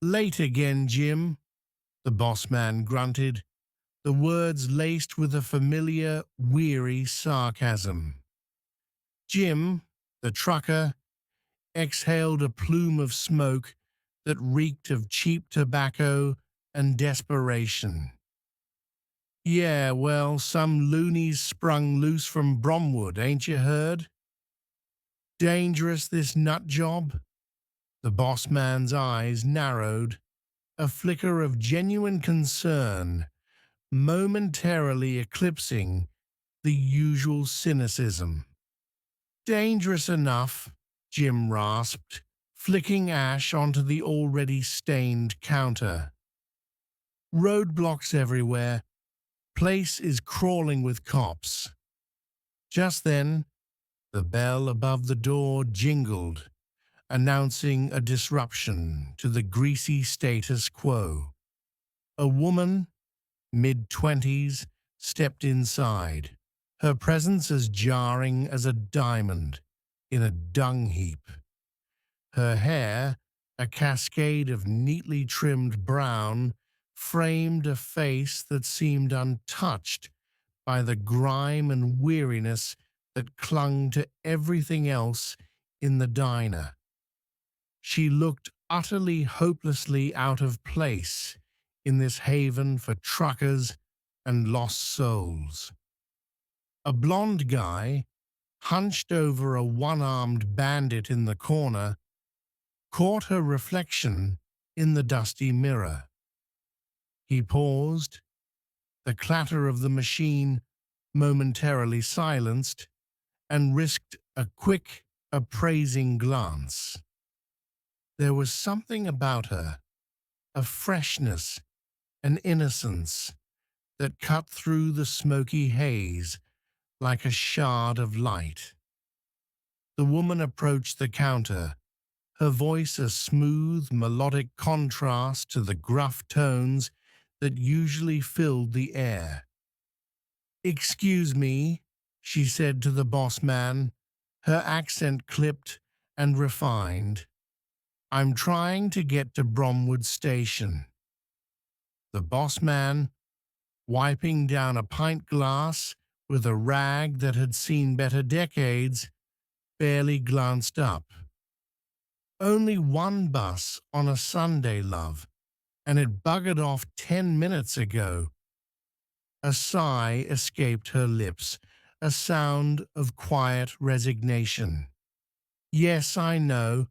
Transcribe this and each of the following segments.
Late again, Jim, the boss man grunted, the words laced with a familiar, weary sarcasm. Jim, the trucker, exhaled a plume of smoke that reeked of cheap tobacco and desperation. Yeah, well, some loonies sprung loose from Bromwood, ain't you heard? Dangerous, this nut job? The boss man's eyes narrowed, a flicker of genuine concern momentarily eclipsing the usual cynicism. Dangerous enough, Jim rasped, flicking ash onto the already stained counter. Roadblocks everywhere. Place is crawling with cops. Just then, the bell above the door jingled, announcing a disruption to the greasy status quo. A woman, mid-twenties, stepped inside, her presence as jarring as a diamond in a dung heap. Her hair, a cascade of neatly trimmed brown, framed a face that seemed untouched by the grime and weariness that clung to everything else in the diner. She looked utterly hopelessly out of place in this haven for truckers and lost souls. A blond guy, hunched over a one-armed bandit in the corner, caught her reflection in the dusty mirror. He paused, the clatter of the machine momentarily silenced, and risked a quick, appraising glance. There was something about her, a freshness, an innocence, that cut through the smoky haze like a shard of light. The woman approached the counter, her voice a smooth, melodic contrast to the gruff tones that usually filled the air. "Excuse me," she said to the boss man, her accent clipped and refined. "I'm trying to get to Bromwood Station." The boss man, wiping down a pint glass with a rag that had seen better decades, barely glanced up. "Only one bus on a Sunday, love, and it buggered off 10 minutes ago." A sigh escaped her lips, a sound of quiet resignation. "Yes, I know.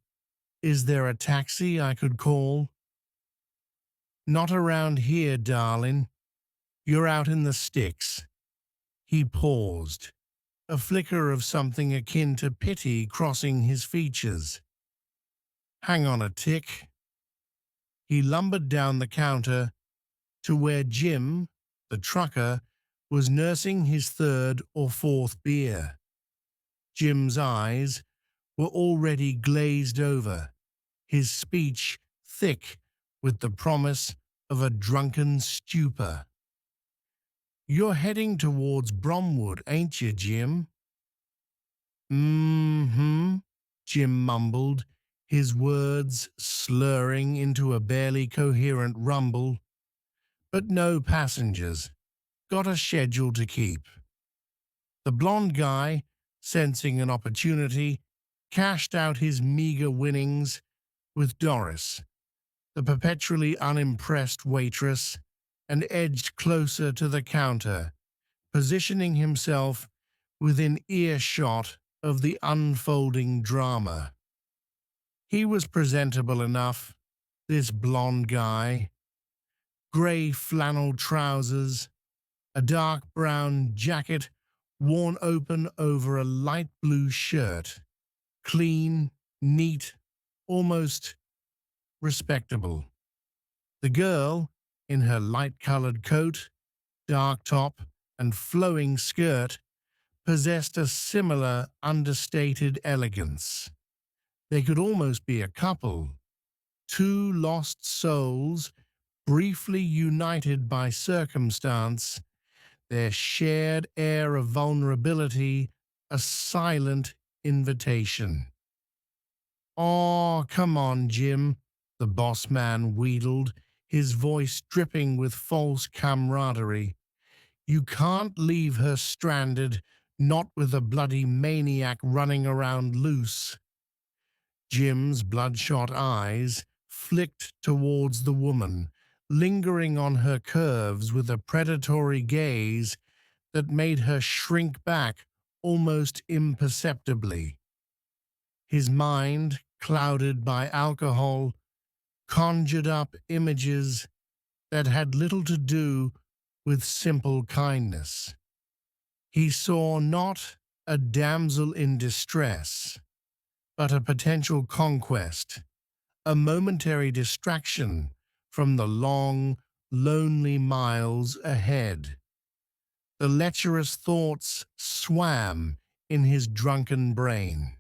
Is there a taxi I could call?" "Not around here, darling. You're out in the sticks." He paused, a flicker of something akin to pity crossing his features. "Hang on a tick." He lumbered down the counter to where Jim, the trucker, was nursing his third or fourth beer. Jim's eyes were already glazed over, his speech thick with the promise of a drunken stupor. "You're heading towards Bromwood, ain't you, Jim?" "Mm-hmm," Jim mumbled, his words slurring into a barely coherent rumble. "But no passengers. Got a schedule to keep." The blond guy, sensing an opportunity, cashed out his meager winnings with Doris, the perpetually unimpressed waitress, and edged closer to the counter, positioning himself within earshot of the unfolding drama. He was presentable enough, this blond guy. Grey flannel trousers, a dark brown jacket worn open over a light blue shirt. Clean, neat, almost respectable. The girl, in her light-colored coat, dark top, and flowing skirt, possessed a similar understated elegance. They could almost be a couple, two lost souls briefly united by circumstance, their shared air of vulnerability a silent invitation. "Aw, come on, Jim. the boss man wheedled, his voice dripping with false camaraderie. You can't leave her stranded, not with a bloody maniac running around loose. Jim's bloodshot eyes flicked towards the woman, lingering on her curves with a predatory gaze that made her shrink back almost imperceptibly. His mind, clouded by alcohol, conjured up images that had little to do with simple kindness. He saw not a damsel in distress, but a potential conquest, a momentary distraction from the long, lonely miles ahead. The lecherous thoughts swam in his drunken brain.